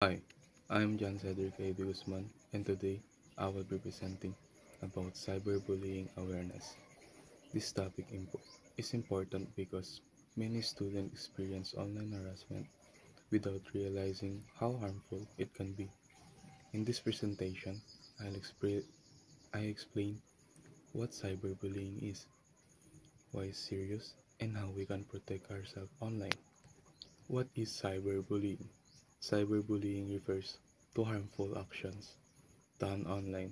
Hi, I'm John Cedric A. de Guzman, and today I will be presenting about cyberbullying awareness. This is important because many students experience online harassment without realizing how harmful it can be. In this presentation, I explain what cyberbullying is, why it's serious, and how we can protect ourselves online. What is cyberbullying? Cyberbullying refers to harmful actions done online.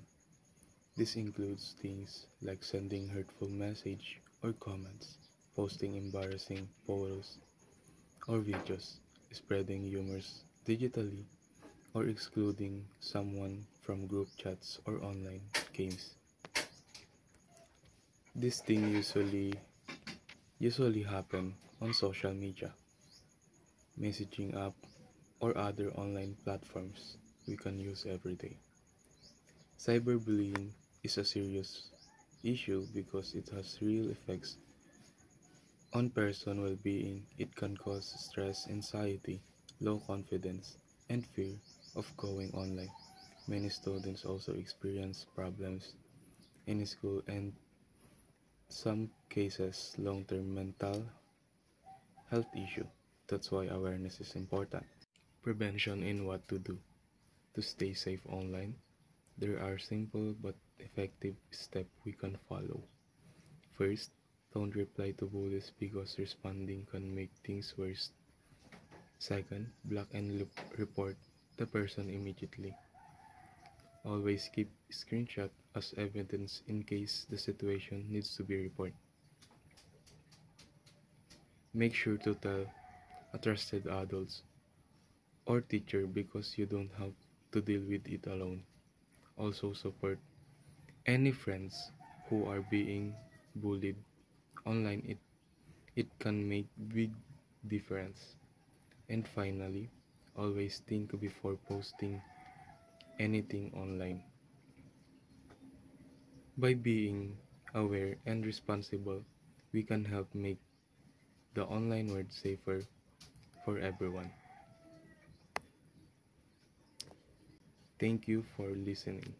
This includes things like sending hurtful message or comments, posting embarrassing photos or videos, spreading rumors digitally, or excluding someone from group chats or online games. This thing usually happen on social media, messaging app, or other online platforms we can use every day. Cyberbullying is a serious issue because it has real effects on person well-being. It can cause stress, anxiety, low confidence, and fear of going online. Many students also experience problems in school and some cases long-term mental health issue. That's why awareness is important. Prevention and what to do to stay safe online. There are simple but effective steps we can follow. First, don't reply to bullies because responding can make things worse. Second, block and report the person immediately. Always keep screenshot as evidence in case the situation needs to be reported. Make sure to tell a trusted adult or teacher because you don't have to deal with it alone. Also support any friends who are being bullied online. It can make big difference. And finally, always think before posting anything online. By being aware and responsible, we can help make the online world safer for everyone. Thank you for listening.